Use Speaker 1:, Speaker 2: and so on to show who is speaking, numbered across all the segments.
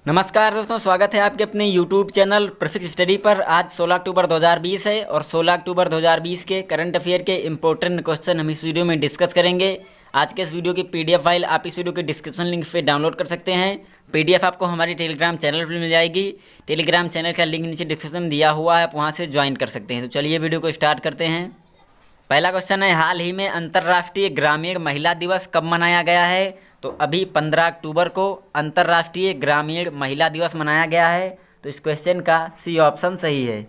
Speaker 1: नमस्कार दोस्तों, स्वागत है आपके अपने YouTube चैनल परफेक्ट स्टडी पर। आज 16 अक्टूबर 2020 है और 16 अक्टूबर 2020 के करंट अफेयर के इंपॉर्टेंट क्वेश्चन हम इस वीडियो में डिस्कस करेंगे। आज के इस वीडियो की PDF फाइल आप इस वीडियो के डिस्क्रिप्शन लिंक पे डाउनलोड कर सकते हैं। PDF आपको हमारी टेलीग्राम चैनल पर मिल जाएगी। टेलीग्राम चैनल का लिंक नीचे डिस्क्रिप्शन में दिया हुआ है, आप वहाँ से ज्वाइन कर सकते हैं। तो चलिए वीडियो को स्टार्ट करते हैं। पहला क्वेश्चन है, हाल ही में अंतर्राष्ट्रीय ग्रामीण महिला दिवस कब मनाया गया है? तो अभी 15 अक्टूबर को अंतर्राष्ट्रीय ग्रामीण महिला दिवस मनाया गया है। तो इस क्वेश्चन का सी ऑप्शन सही है।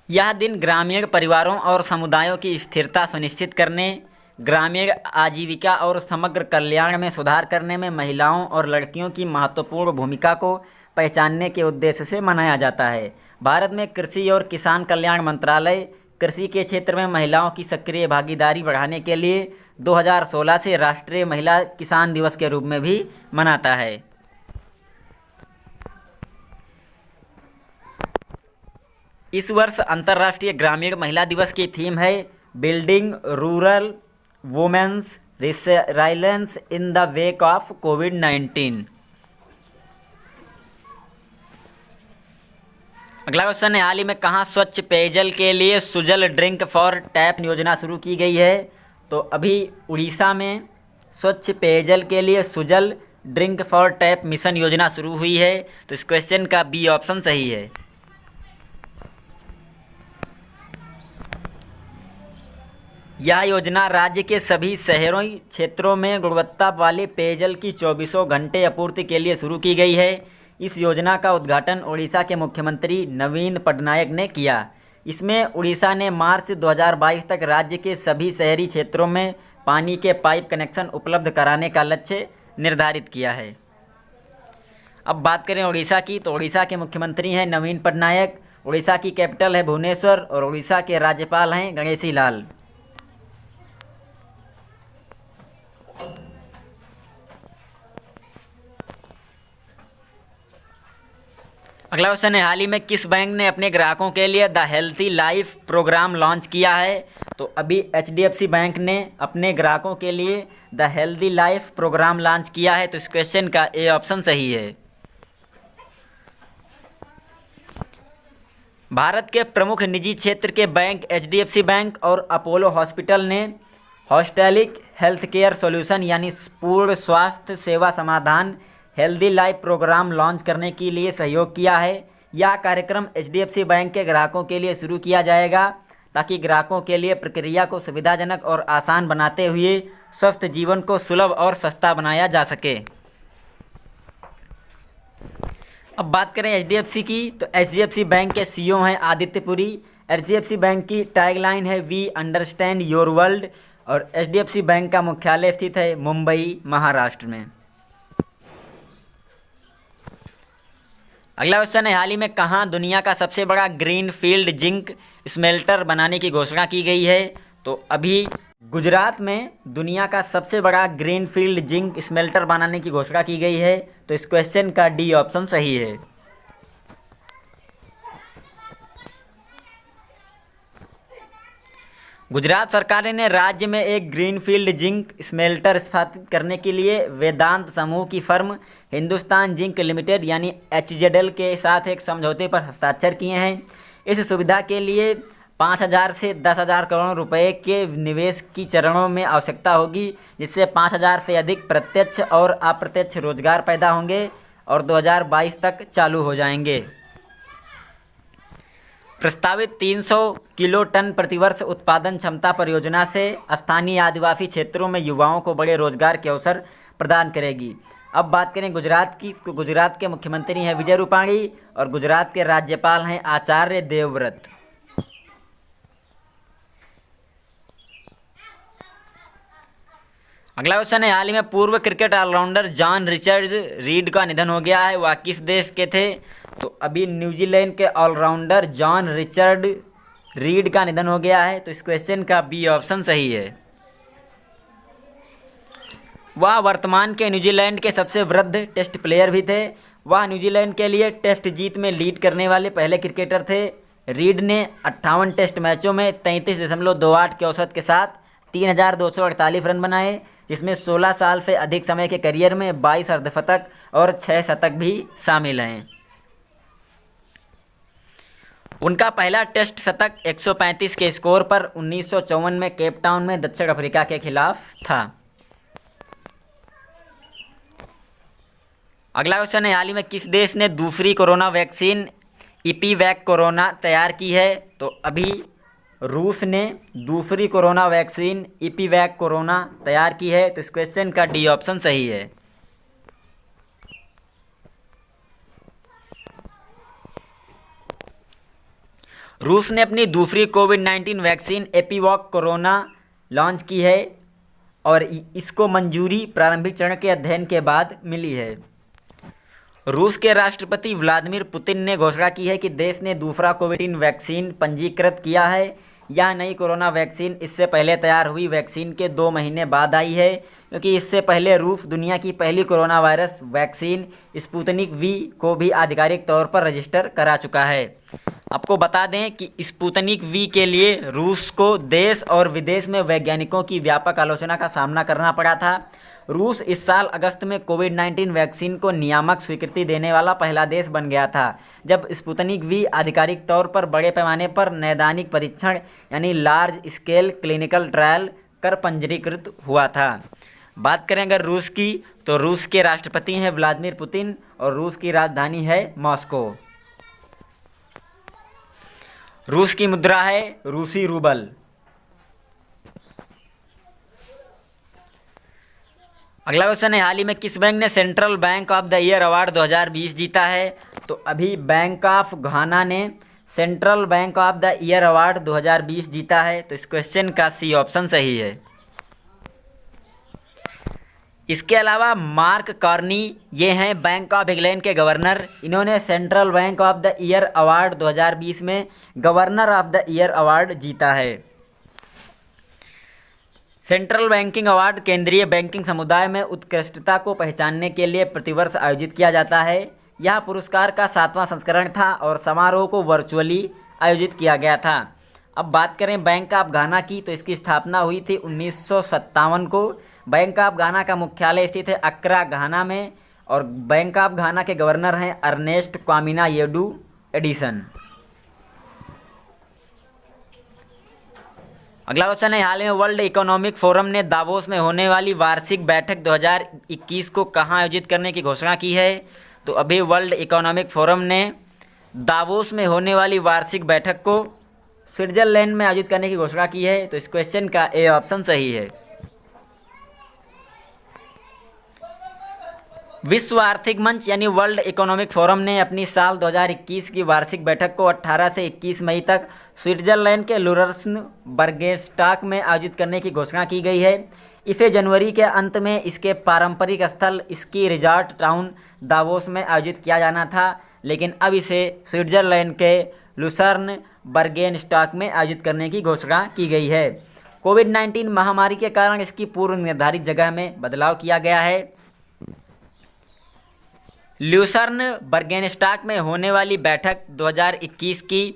Speaker 1: यह दिन ग्रामीण परिवारों और समुदायों की स्थिरता सुनिश्चित करने, ग्रामीण आजीविका और समग्र कल्याण में सुधार करने में महिलाओं और लड़कियों की महत्वपूर्ण भूमिका को पहचानने के उद्देश्य से मनाया जाता है। भारत में कृषि और किसान कल्याण मंत्रालय कृषि के क्षेत्र में महिलाओं की सक्रिय भागीदारी बढ़ाने के लिए 2016 से राष्ट्रीय महिला किसान दिवस के रूप में भी मनाता है। इस वर्ष अंतर्राष्ट्रीय ग्रामीण महिला दिवस की थीम है building rural women's resilience in the wake of कोविड-19। अगला क्वेश्चन है, हाल ही में कहाँ स्वच्छ पेयजल के लिए सुजल ड्रिंक फॉर टैप योजना शुरू की गई है? तो अभी उड़ीसा में स्वच्छ पेयजल के लिए Sujal drink for tap mission योजना शुरू हुई है। तो इस क्वेश्चन का बी ऑप्शन सही है। यह योजना राज्य के सभी शहरों क्षेत्रों में गुणवत्ता वाले पेयजल की 24 घंटे आपूर्ति के लिए शुरू की गई है। इस योजना का उद्घाटन उड़ीसा के मुख्यमंत्री नवीन पटनायक ने किया। इसमें उड़ीसा ने मार्च 2022 तक राज्य के सभी शहरी क्षेत्रों में पानी के पाइप कनेक्शन उपलब्ध कराने का लक्ष्य निर्धारित किया है। अब बात करें उड़ीसा की, तो उड़ीसा के मुख्यमंत्री हैं नवीन पटनायक, उड़ीसा की कैपिटल है भुवनेश्वर और उड़ीसा के राज्यपाल हैं गणेशी लाल। अगला क्वेश्चन है, हाल ही में किस बैंक ने अपने ग्राहकों के लिए the healthy life programme launch किया है? तो अभी HDFC बैंक ने अपने ग्राहकों के लिए the healthy life programme launch किया है। तो इस क्वेश्चन का ए ऑप्शन सही है। भारत के प्रमुख निजी क्षेत्र के बैंक HDFC बैंक और अपोलो हॉस्पिटल ने होलिस्टिक हेल्थ केयर सॉल्यूशन यानी पूर्ण स्वास्थ्य सेवा समाधान हेल्दी लाइफ प्रोग्राम लॉन्च करने के लिए सहयोग किया है। यह कार्यक्रम HDFC बैंक के ग्राहकों के लिए शुरू किया जाएगा ताकि ग्राहकों के लिए प्रक्रिया को सुविधाजनक और आसान बनाते हुए स्वस्थ जीवन को सुलभ और सस्ता बनाया जा सके। अब बात करें HDFC की, तो HDFC बैंक के CEO हैं आदित्य पुरी। HDFC बैंक की टैगलाइन है वी अंडरस्टैंड योर वर्ल्ड और HDFC बैंक का मुख्यालय स्थित है मुंबई, महाराष्ट्र में। अगला क्वेश्चन है, हाल ही में कहाँ दुनिया का सबसे बड़ा ग्रीन फील्ड जिंक स्मेल्टर बनाने की घोषणा की गई है? तो अभी गुजरात में दुनिया का सबसे बड़ा ग्रीन फील्ड जिंक स्मेल्टर बनाने की घोषणा की गई है। तो इस क्वेश्चन का डी ऑप्शन सही है। गुजरात सरकार ने राज्य में एक ग्रीनफील्ड जिंक स्मेल्टर स्थापित करने के लिए वेदांत समूह की फर्म हिंदुस्तान जिंक लिमिटेड यानी HZL के साथ एक समझौते पर हस्ताक्षर किए हैं। इस सुविधा के लिए 5,000 से 10,000 करोड़ रुपए के निवेश की चरणों में आवश्यकता होगी, जिससे 5,000 से अधिक प्रत्यक्ष और अप्रत्यक्ष रोजगार पैदा होंगे और 2022 तक चालू हो जाएंगे। प्रस्तावित 300 किलो टन प्रतिवर्ष उत्पादन क्षमता परियोजना से स्थानीय आदिवासी क्षेत्रों में युवाओं को बड़े रोजगार के अवसर प्रदान करेगी। अब बात करें गुजरात की, तो गुजरात के मुख्यमंत्री हैं विजय रूपाणी और गुजरात के राज्यपाल हैं आचार्य देवव्रत। अगला क्वेश्चन है, हाल ही में पूर्व cricket all-rounder John Richard Reid का निधन हो गया है। वह किस देश के थे? तो अभी न्यूजीलैंड के ऑलराउंडर जॉन रिचर्ड रीड का निधन हो गया है। तो इस क्वेश्चन का बी ऑप्शन सही है। वह वर्तमान के न्यूजीलैंड के सबसे वृद्ध टेस्ट प्लेयर भी थे। वह न्यूजीलैंड के लिए टेस्ट जीत में लीड करने वाले पहले क्रिकेटर थे। रीड ने 58 टेस्ट मैचों में 33.28 के औसत के साथ 3,248 रन बनाए, जिसमें 16 साल से अधिक समय के करियर में 22 अर्धशतक और 6 शतक भी शामिल हैं। उनका पहला टेस्ट शतक 135 के स्कोर पर 1954 में केप टाउन में दक्षिण अफ्रीका के खिलाफ था। अगला क्वेश्चन है, हाल ही में किस देश ने दूसरी कोरोना वैक्सीन इपीवैक कोरोना तैयार की है? तो अभी रूस ने दूसरी कोरोना वैक्सीन इपीवैक कोरोना तैयार की है। तो इस क्वेश्चन का डी ऑप्शन सही है। रूस ने अपनी दूसरी कोविड-19 वैक्सीन एपीवैक कोरोना लॉन्च की है और इसको मंजूरी प्रारंभिक चरण के अध्ययन के बाद मिली है। रूस के राष्ट्रपति व्लादिमीर पुतिन ने घोषणा की है कि देश ने दूसरा कोविड-19 वैक्सीन पंजीकृत किया है। यह नई कोरोना वैक्सीन इससे पहले तैयार हुई वैक्सीन के 2 महीने बाद आई है, क्योंकि इससे पहले रूस दुनिया की पहली corona virus vaccine Sputnik V को भी आधिकारिक तौर पर रजिस्टर करा चुका है। आपको बता दें कि स्पुतनिक वी के लिए रूस को देश और विदेश में वैज्ञानिकों की व्यापक आलोचना का सामना करना पड़ा था। रूस इस साल अगस्त में कोविड-19 वैक्सीन को नियामक स्वीकृति देने वाला पहला देश बन गया था, जब स्पुतनिक वी आधिकारिक तौर पर बड़े पैमाने पर नैदानिक परीक्षण यानी लार्ज स्केल क्लिनिकल ट्रायल कर पंजीकृत हुआ था। बात करें अगर रूस की, तो रूस के राष्ट्रपति हैं व्लादिमीर पुतिन और रूस की राजधानी है मॉस्को। रूस की मुद्रा है रूसी रूबल। अगला क्वेश्चन है, हाल ही में किस बैंक ने central bank of the year award 2020 जीता है? तो अभी बैंक ऑफ घाना ने central bank of the year award 2020 जीता है। तो इस क्वेश्चन का सी ऑप्शन सही है। इसके अलावा मार्क कार्नी ये हैं बैंक ऑफ इंग्लैंड के गवर्नर। इन्होंने central bank of the year award 2020 में governor of the year award जीता है। सेंट्रल बैंकिंग अवार्ड केंद्रीय बैंकिंग समुदाय में उत्कृष्टता को पहचानने के लिए प्रतिवर्ष आयोजित किया जाता है। यह पुरस्कार का 7वां संस्करण था और समारोह को वर्चुअली आयोजित किया गया था। अब बात करें बैंक ऑफ घाना की, तो इसकी स्थापना हुई थी 1957 को। बैंक ऑफ घाना का मुख्यालय स्थित है अक्रा घाना में और बैंक ऑफ घाना के गवर्नर हैं अर्नेस्ट क्वामिना येडू एडिसन। अगला क्वेश्चन है, हाल ही में वर्ल्ड इकोनॉमिक फोरम ने दावोस में होने वाली वार्षिक बैठक 2021 को कहाँ आयोजित करने की घोषणा की है? तो अभी वर्ल्ड इकोनॉमिक फोरम ने दावोस में होने वाली वार्षिक बैठक को स्विट्जरलैंड में आयोजित करने की घोषणा की है। तो इस क्वेश्चन का ए ऑप्शन सही है। विश्व आर्थिक मंच यानी वर्ल्ड इकोनॉमिक फोरम ने अपनी साल 2021 की वार्षिक बैठक को 18 से 21 मई तक स्विट्जरलैंड के लुरर्सन बर्गेस्टाक में आयोजित करने की घोषणा की गई है। इसे जनवरी के अंत में इसके पारंपरिक स्थल स्की रिजॉर्ट टाउन दावोस में आयोजित किया जाना था, लेकिन अब इसे स्विट्जरलैंड के लुसर्न बर्गेनस्टाक में आयोजित करने की घोषणा की गई है। कोविड-19 महामारी के कारण इसकी पूर्व निर्धारित जगह में बदलाव किया गया है। ल्यूसर्न बर्गेनस्टाक में होने वाली बैठक 2021 की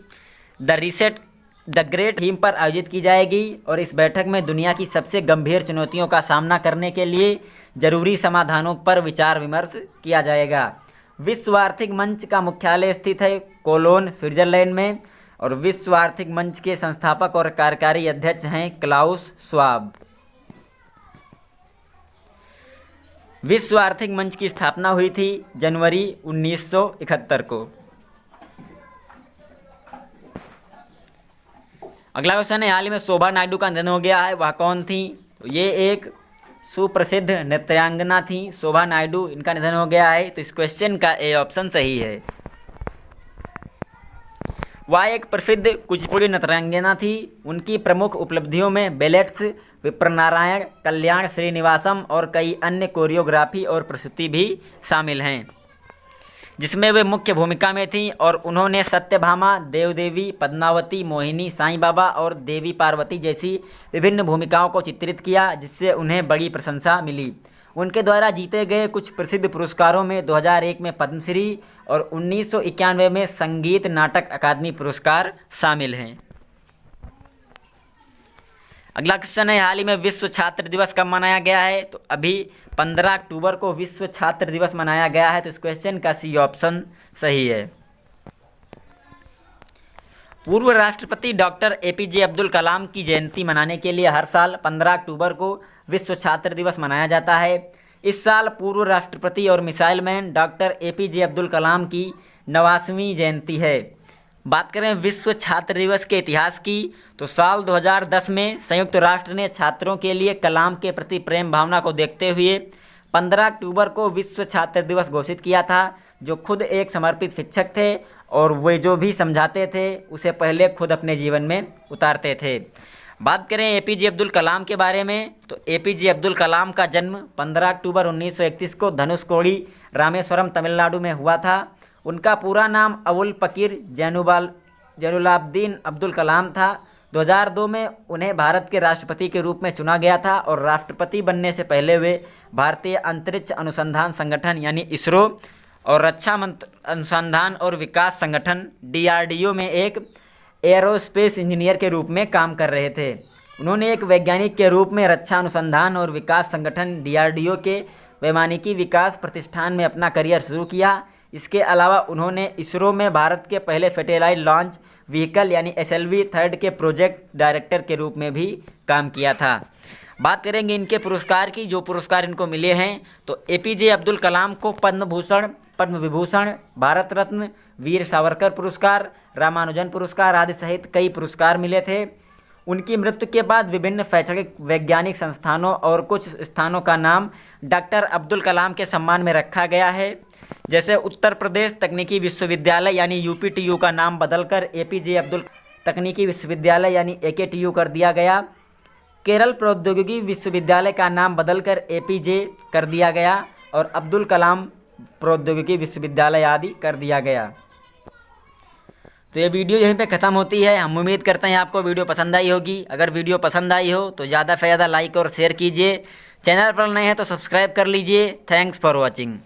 Speaker 1: द ग्रेट थीम पर आयोजित की जाएगी और इस बैठक में दुनिया की सबसे गंभीर चुनौतियों का सामना करने के लिए जरूरी समाधानों पर विचार विमर्श किया जाएगा। विश्व आर्थिक मंच का मुख्यालय स्थित है कोलोन स्विट्जरलैंड में और विश्व आर्थिक मंच के संस्थापक और कार्यकारी अध्यक्ष हैं क्लाउस श्वाब। विश्व आर्थिक मंच की स्थापना हुई थी जनवरी 1971 को। अगला क्वेश्चन है, हाल ही में शोभा नायडू का निधन हो गया है, वह कौन थी? तो ये एक सुप्रसिद्ध नृत्यांगना थी शोभा नायडू, इनका निधन हो गया है। तो इस क्वेश्चन का ए ऑप्शन सही है। वह एक प्रसिद्ध कुचिपुड़ी नृत्यांगना थी। उनकी प्रमुख उपलब्धियों में बेलेट्स, विप्रनारायण, कल्याण श्रीनिवासम और कई अन्य कोरियोग्राफी और प्रस्तुति भी शामिल हैं, जिसमें वे मुख्य भूमिका में थीं और उन्होंने सत्यभामा, देवदेवी, पद्मावती, मोहिनी, साईं बाबा और देवी पार्वती जैसी विभिन्न भूमिकाओं को चित्रित किया, जिससे उन्हें बड़ी प्रशंसा मिली। उनके द्वारा जीते गए कुछ प्रसिद्ध पुरस्कारों में 2001 में पद्मश्री और 1991 में संगीत नाटक अकादमी पुरस्कार शामिल हैं। अगला क्वेश्चन है, हाल ही में विश्व छात्र दिवस कब मनाया गया है? तो अभी 15 अक्टूबर को विश्व छात्र दिवस मनाया गया है। तो इस क्वेश्चन का सी ऑप्शन सही है। पूर्व राष्ट्रपति डॉक्टर एपीजे अब्दुल कलाम की जयंती मनाने के लिए हर साल 15 अक्टूबर को विश्व छात्र दिवस मनाया जाता है। इस साल पूर्व राष्ट्रपति और missile man doctor APJ Abdul Kalam की 89वीं जयंती है। बात करें विश्व छात्र दिवस के इतिहास की, तो साल 2010 में संयुक्त राष्ट्र ने छात्रों के लिए कलाम के प्रति प्रेम भावना को देखते हुए 15 अक्टूबर को विश्व छात्र दिवस घोषित किया था। जो खुद एक समर्पित शिक्षक थे और वे जो भी समझाते थे उसे पहले खुद अपने जीवन में उतारते थे। बात करें एपीजे अब्दुल कलाम के बारे में, तो एपीजे अब्दुल कलाम का जन्म 15 अक्टूबर 1931 को धनुषकोडी, रामेश्वरम, तमिलनाडु में हुआ था। उनका पूरा नाम अबुल पकीर जैनुलाब्दीन अब्दुल कलाम था। 2002 में उन्हें भारत के राष्ट्रपति के रूप में चुना गया था और राष्ट्रपति बनने से पहले वे भारतीय अंतरिक्ष अनुसंधान संगठन यानी इसरो और रक्षा अनुसंधान और विकास संगठन DRDO में एक एयरोस्पेस इंजीनियर के रूप में काम कर रहे थे। उन्होंने एक वैज्ञानिक के रूप में रक्षा अनुसंधान और विकास संगठन DRDO के वैमानिकी विकास प्रतिष्ठान में अपना करियर शुरू किया। इसके अलावा उन्होंने इसरो में भारत के पहले सैटेलाइट लॉन्च व्हीकल यानी SLV-3 के प्रोजेक्ट डायरेक्टर के रूप में भी काम किया था। बात करेंगे इनके पुरस्कार की, जो पुरस्कार इनको मिले हैं। तो एपीजे अब्दुल कलाम को पद्म भूषण, पद्म विभूषण, भारत रत्न, वीर सावरकर पुरस्कार, रामानुजन पुरस्कार आदि सहित कई पुरस्कार मिले थे। उनकी मृत्यु के बाद विभिन्न शैक्षणिक वैज्ञानिक संस्थानों और कुछ स्थानों का नाम डॉक्टर अब्दुल कलाम के सम्मान में रखा गया है। जैसे उत्तर प्रदेश तकनीकी विश्वविद्यालय यानी UPTU का नाम बदलकर एपीजे अब्दुल तकनीकी विश्वविद्यालय यानी AKTU कर दिया गया। केरल प्रौद्योगिकी विश्वविद्यालय का नाम बदलकर एपीजे कर दिया गया और अब्दुल कलाम प्रौद्योगिकी विश्वविद्यालय आदि कर दिया गया। तो ये वीडियो यहीं पे ख़त्म होती है। हम उम्मीद करते हैं आपको वीडियो पसंद आई होगी। अगर वीडियो पसंद आई हो तो ज़्यादा से ज़्यादा लाइक और शेयर कीजिए। चैनल पर नए हैं तो सब्सक्राइब कर लीजिए। Thanks for watching.